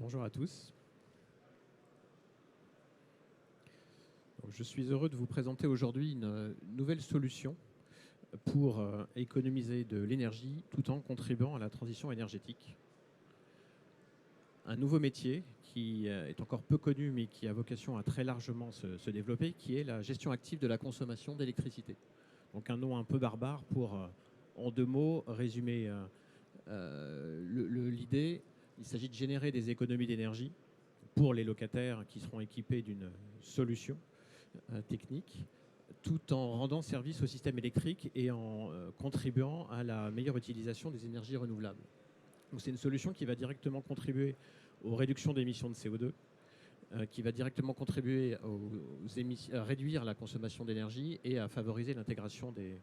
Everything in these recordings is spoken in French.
Bonjour à tous. Je suis heureux de vous présenter aujourd'hui une nouvelle solution pour économiser de l'énergie tout en contribuant à la transition énergétique. Un nouveau métier qui est encore peu connu mais qui a vocation à très largement se développer, qui est la gestion active de la consommation d'électricité. Donc un nom un peu barbare pour, en deux mots, résumer l'idée. Il s'agit de générer des économies d'énergie pour les locataires qui seront équipés d'une solution technique, tout en rendant service au système électrique et en contribuant à la meilleure utilisation des énergies renouvelables. C'est une solution qui va directement contribuer aux réductions d'émissions de CO2, qui va directement contribuer à réduire la consommation d'énergie et à favoriser l'intégration des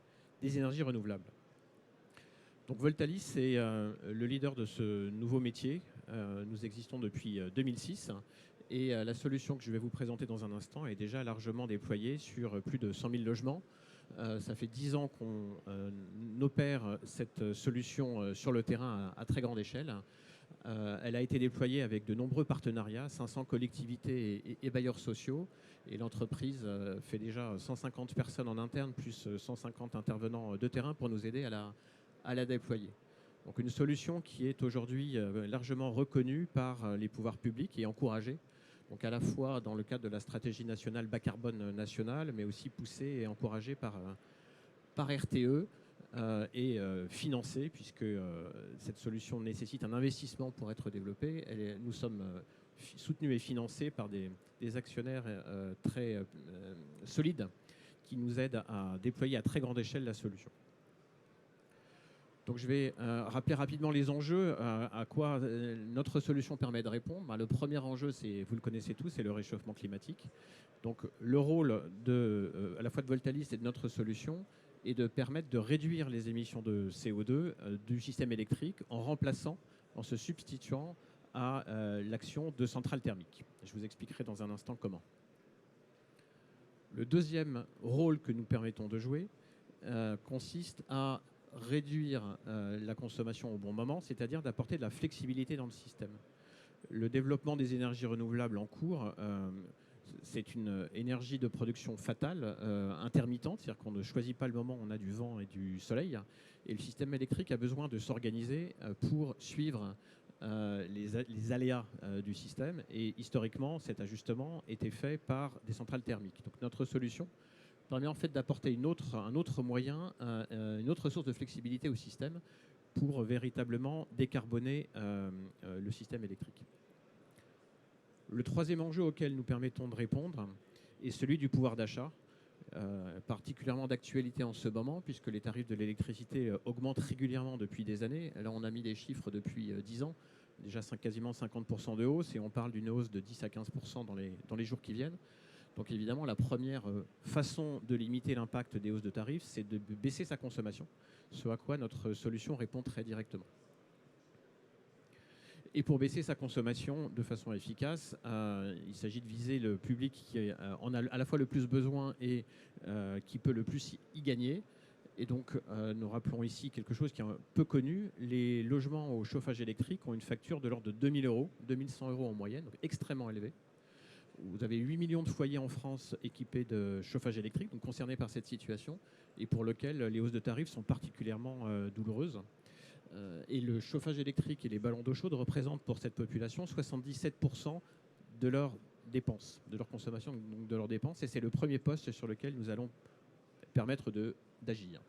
énergies renouvelables. Donc Voltalis est le leader de ce nouveau métier. Nous existons depuis 2006 et la solution que je vais vous présenter dans un instant est déjà largement déployée sur plus de 100 000 logements. Ça fait 10 ans qu'on opère cette solution sur le terrain à très grande échelle. Elle a été déployée avec de nombreux partenariats, 500 collectivités et bailleurs sociaux. Et l'entreprise fait déjà 150 personnes en interne, plus 150 intervenants de terrain pour nous aider à la déployer. Donc une solution qui est aujourd'hui largement reconnue par les pouvoirs publics et encouragée. Donc à la fois dans le cadre de la stratégie nationale bas carbone nationale, mais aussi poussée et encouragée par RTE et financée, puisque cette solution nécessite un investissement pour être développée. Nous sommes soutenus et financés par des actionnaires très solides qui nous aident à déployer à très grande échelle la solution. Donc je vais rappeler rapidement les enjeux, à quoi notre solution permet de répondre. Le premier enjeu, vous le connaissez tous, c'est le réchauffement climatique. Donc le rôle à la fois de Voltalis et de notre solution est de permettre de réduire les émissions de CO2 du système électrique en se substituant à l'action de centrales thermiques. Je vous expliquerai dans un instant comment. Le deuxième rôle que nous permettons de jouer consiste à réduire la consommation au bon moment, c'est-à-dire d'apporter de la flexibilité dans le système. Le développement des énergies renouvelables en cours, c'est une énergie de production fatale, intermittente, c'est-à-dire qu'on ne choisit pas le moment où on a du vent et du soleil. Et le système électrique a besoin de s'organiser pour suivre les aléas du système. Et historiquement, cet ajustement était fait par des centrales thermiques. Donc notre solution permet en fait d'apporter un autre moyen, une autre source de flexibilité au système pour véritablement décarboner le système électrique. Le troisième enjeu auquel nous permettons de répondre est celui du pouvoir d'achat, particulièrement d'actualité en ce moment, puisque les tarifs de l'électricité augmentent régulièrement depuis des années. Là, on a mis des chiffres depuis 10 ans, déjà quasiment 50% de hausse, et on parle d'une hausse de 10 à 15% dans les jours qui viennent. Donc évidemment, la première façon de limiter l'impact des hausses de tarifs, c'est de baisser sa consommation, ce à quoi notre solution répond très directement. Et pour baisser sa consommation de façon efficace, il s'agit de viser le public qui en a à la fois le plus besoin et qui peut le plus y gagner. Et donc, nous rappelons ici quelque chose qui est peu connu. Les logements au chauffage électrique ont une facture de l'ordre de 2 000 €, 2 100 € en moyenne, donc extrêmement élevée. Vous avez 8 millions de foyers en France équipés de chauffage électrique, donc concernés par cette situation, et pour lesquels les hausses de tarifs sont particulièrement douloureuses. Et le chauffage électrique et les ballons d'eau chaude représentent pour cette population 77% de leurs dépenses, de leur consommation, donc de leurs dépenses, et c'est le premier poste sur lequel nous allons permettre d'agir.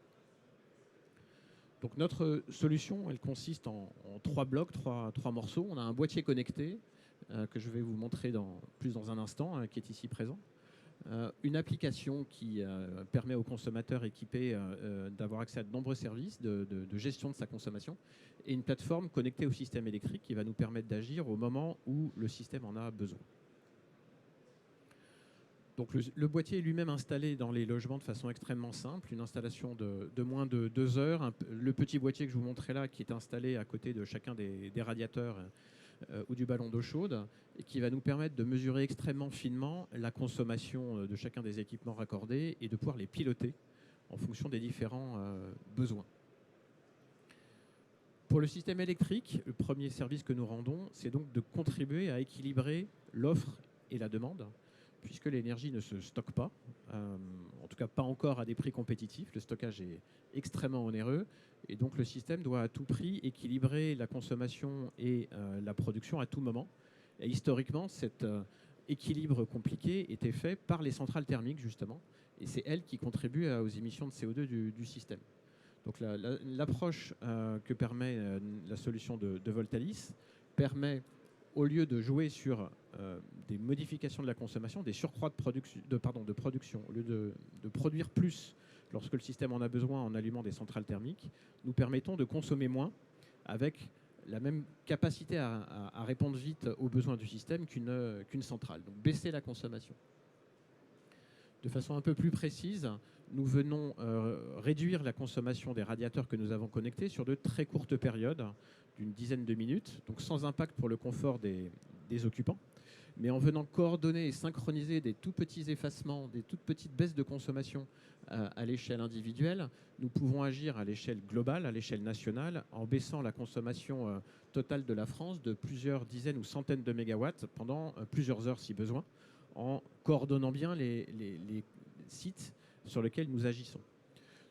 Donc notre solution, elle consiste en 3 blocs, 3 morceaux. On a un boîtier connecté que je vais vous montrer plus dans un instant, qui est ici présent. Une application qui permet aux consommateurs équipés d'avoir accès à de nombreux services de gestion de sa consommation, et une plateforme connectée au système électrique qui va nous permettre d'agir au moment où le système en a besoin. Donc le boîtier est lui-même installé dans les logements de façon extrêmement simple, une installation de moins de 2 heures. Le petit boîtier que je vous montrais là, qui est installé à côté de chacun des radiateurs ou du ballon d'eau chaude, et qui va nous permettre de mesurer extrêmement finement la consommation de chacun des équipements raccordés et de pouvoir les piloter en fonction des différents besoins. Pour le système électrique, le premier service que nous rendons, c'est donc de contribuer à équilibrer l'offre et la demande, puisque l'énergie ne se stocke pas, en tout cas pas encore à des prix compétitifs. Le stockage est extrêmement onéreux, et donc le système doit à tout prix équilibrer la consommation et la production à tout moment. Et historiquement, cet équilibre compliqué était fait par les centrales thermiques, justement, et c'est elles qui contribuent aux émissions de CO2 du système. Donc l'approche que permet la solution de Voltalis permet, au lieu de jouer sur des modifications de la consommation, des surcroîts de production, au lieu de produire plus lorsque le système en a besoin en allumant des centrales thermiques, nous permettons de consommer moins avec la même capacité à répondre vite aux besoins du système qu'une centrale. Donc baisser la consommation. De façon un peu plus précise, nous venons réduire la consommation des radiateurs que nous avons connectés sur de très courtes périodes, d'une dizaine de minutes, donc sans impact pour le confort des occupants, mais en venant coordonner et synchroniser des tout petits effacements, des toutes petites baisses de consommation à l'échelle individuelle, nous pouvons agir à l'échelle globale, à l'échelle nationale, en baissant la consommation totale de la France de plusieurs dizaines ou centaines de mégawatts pendant plusieurs heures si besoin, en coordonnant bien les sites sur lesquels nous agissons.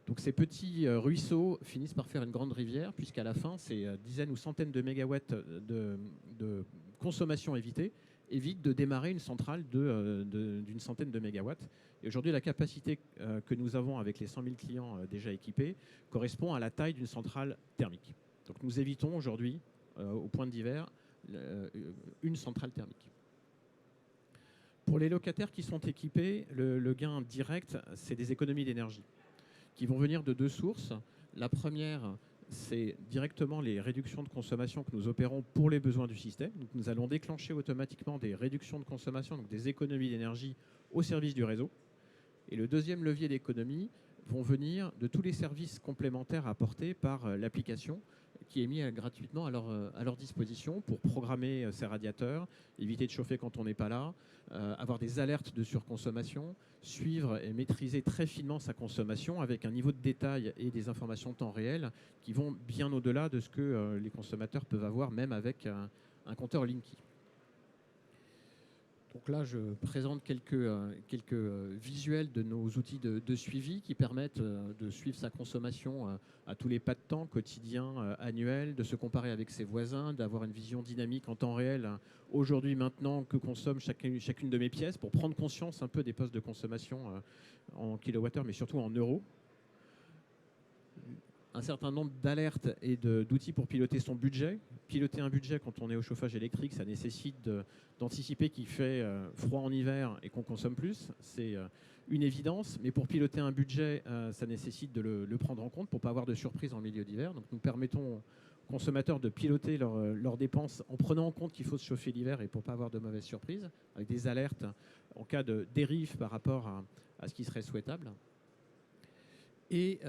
Donc ces petits ruisseaux finissent par faire une grande rivière, puisqu'à la fin, ces dizaines ou centaines de mégawatts de consommation évitée évitent de démarrer une centrale d'une centaine de mégawatts. Et aujourd'hui, la capacité que nous avons avec les 100 000 clients déjà équipés correspond à la taille d'une centrale thermique. Donc nous évitons aujourd'hui, au point d'hiver, une centrale thermique. Pour les locataires qui sont équipés, le gain direct, c'est des économies d'énergie qui vont venir de deux sources. La première, c'est directement les réductions de consommation que nous opérons pour les besoins du système. Donc nous allons déclencher automatiquement des réductions de consommation, donc des économies d'énergie au service du réseau. Et le deuxième levier d'économie vont venir de tous les services complémentaires apportés par l'application qui est mis gratuitement à leur disposition pour programmer ces radiateurs, éviter de chauffer quand on n'est pas là, avoir des alertes de surconsommation, suivre et maîtriser très finement sa consommation avec un niveau de détail et des informations en temps réel qui vont bien au-delà de ce que les consommateurs peuvent avoir même avec un compteur Linky. Donc là, je présente quelques visuels de nos outils de suivi qui permettent de suivre sa consommation à tous les pas de temps, quotidiens, annuels, de se comparer avec ses voisins, d'avoir une vision dynamique en temps réel, aujourd'hui, maintenant, que consomme chacune de mes pièces, pour prendre conscience un peu des postes de consommation en kilowattheure, mais surtout en euros. Un certain nombre d'alertes et d'outils pour piloter son budget. Piloter un budget quand on est au chauffage électrique, ça nécessite d'anticiper qu'il fait froid en hiver et qu'on consomme plus. C'est une évidence, mais pour piloter un budget, ça nécessite de le prendre en compte pour ne pas avoir de surprise en milieu d'hiver. Donc nous permettons aux consommateurs de piloter leurs dépenses en prenant en compte qu'il faut se chauffer l'hiver et pour ne pas avoir de mauvaises surprises, avec des alertes en cas de dérive par rapport à ce qui serait souhaitable. Et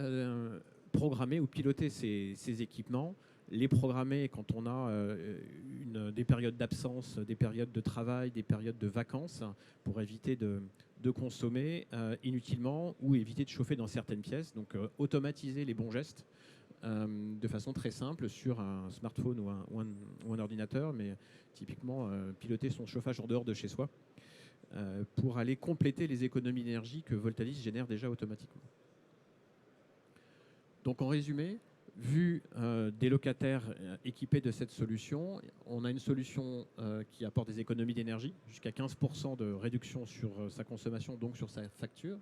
programmer ou piloter ces équipements, les programmer quand on a des périodes d'absence, des périodes de travail, des périodes de vacances, pour éviter de consommer inutilement ou éviter de chauffer dans certaines pièces. Donc automatiser les bons gestes de façon très simple sur un smartphone ou un ordinateur, mais typiquement piloter son chauffage en dehors de chez soi pour aller compléter les économies d'énergie que Voltalis génère déjà automatiquement. Donc en résumé, vu des locataires équipés de cette solution, on a une solution qui apporte des économies d'énergie, jusqu'à 15% de réduction sur sa consommation, donc sur sa facture,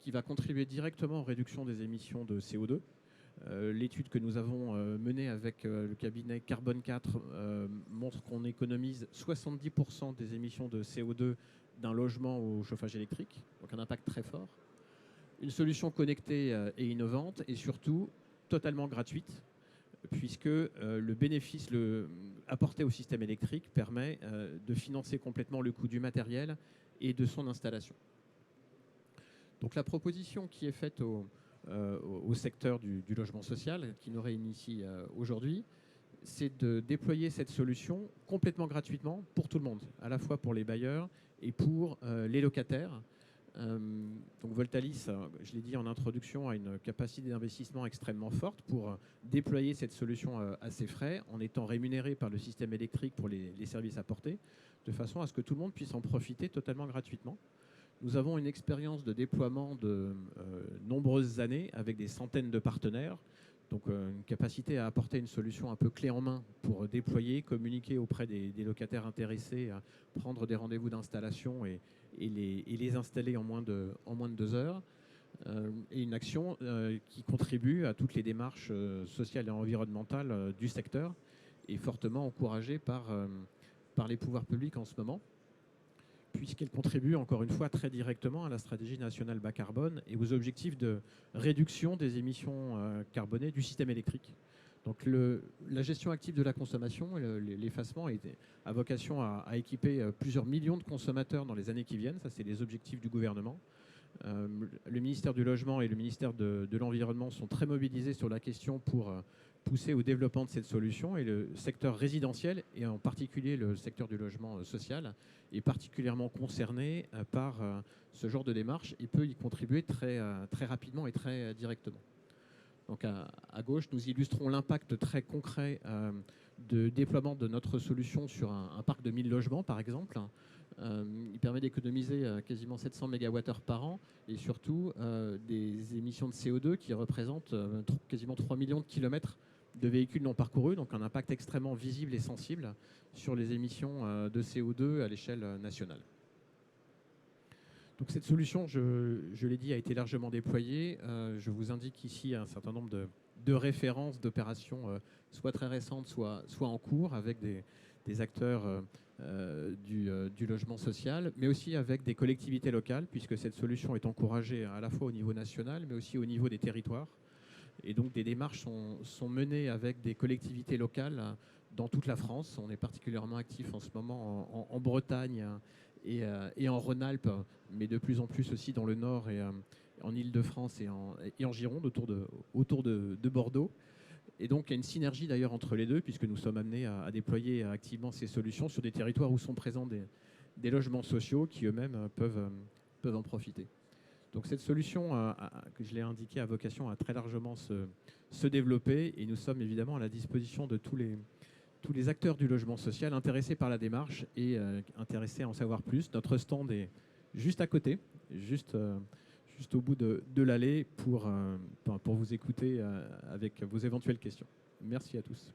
qui va contribuer directement aux réductions des émissions de CO2. L'étude que nous avons menée avec le cabinet Carbone 4 montre qu'on économise 70% des émissions de CO2 d'un logement au chauffage électrique, donc un impact très fort. Une solution connectée et innovante et surtout totalement gratuite, puisque le bénéfice apporté au système électrique permet de financer complètement le coût du matériel et de son installation. Donc la proposition qui est faite au secteur du logement social, qui nous réunit ici aujourd'hui, c'est de déployer cette solution complètement gratuitement pour tout le monde, à la fois pour les bailleurs et pour les locataires, Donc Voltalis, je l'ai dit en introduction, a une capacité d'investissement extrêmement forte pour déployer cette solution à ses frais, en étant rémunéré par le système électrique pour les services apportés, de façon à ce que tout le monde puisse en profiter totalement gratuitement. Nous avons une expérience de déploiement de nombreuses années avec des centaines de partenaires, donc une capacité à apporter une solution un peu clé en main pour déployer, communiquer auprès des locataires intéressés, à prendre des rendez-vous d'installation et les installer en moins de 2 heures. Et une action qui contribue à toutes les démarches sociales et environnementales du secteur et fortement encouragée par les pouvoirs publics en ce moment, puisqu'elle contribue encore une fois très directement à la stratégie nationale bas carbone et aux objectifs de réduction des émissions carbonées du système électrique. Donc la gestion active de la consommation, l'effacement a vocation à équiper plusieurs millions de consommateurs dans les années qui viennent. Ça, c'est les objectifs du gouvernement. Le ministère du Logement et le ministère de l'Environnement sont très mobilisés sur la question pour pousser au développement de cette solution, et le secteur résidentiel, et en particulier le secteur du logement social, est particulièrement concerné par ce genre de démarche et peut y contribuer très rapidement et très directement. Donc à gauche, nous illustrons l'impact très concret de déploiement de notre solution sur un parc de 1000 logements, par exemple. Il permet d'économiser quasiment 700 MWh par an, et surtout des émissions de CO2 qui représentent quasiment 3 millions de kilomètres de véhicules non parcourus, donc un impact extrêmement visible et sensible sur les émissions de CO2 à l'échelle nationale. Donc cette solution, je l'ai dit, a été largement déployée. Je vous indique ici un certain nombre de références d'opérations, soit très récentes, soit en cours, avec des acteurs du logement social, mais aussi avec des collectivités locales, puisque cette solution est encouragée à la fois au niveau national, mais aussi au niveau des territoires. Et donc des démarches sont menées avec des collectivités locales dans toute la France. On est particulièrement actif en ce moment en Bretagne et en Rhône-Alpes, mais de plus en plus aussi dans le Nord et en Île-de-France et en Gironde, autour de Bordeaux. Et donc il y a une synergie d'ailleurs entre les deux, puisque nous sommes amenés à déployer activement ces solutions sur des territoires où sont présents des logements sociaux qui eux-mêmes peuvent en profiter. Donc cette solution, que je l'ai indiqué, a vocation à très largement se développer, et nous sommes évidemment à la disposition de tous les acteurs du logement social intéressés par la démarche et intéressés à en savoir plus. Notre stand est juste à côté, juste au bout de l'allée pour vous écouter avec vos éventuelles questions. Merci à tous.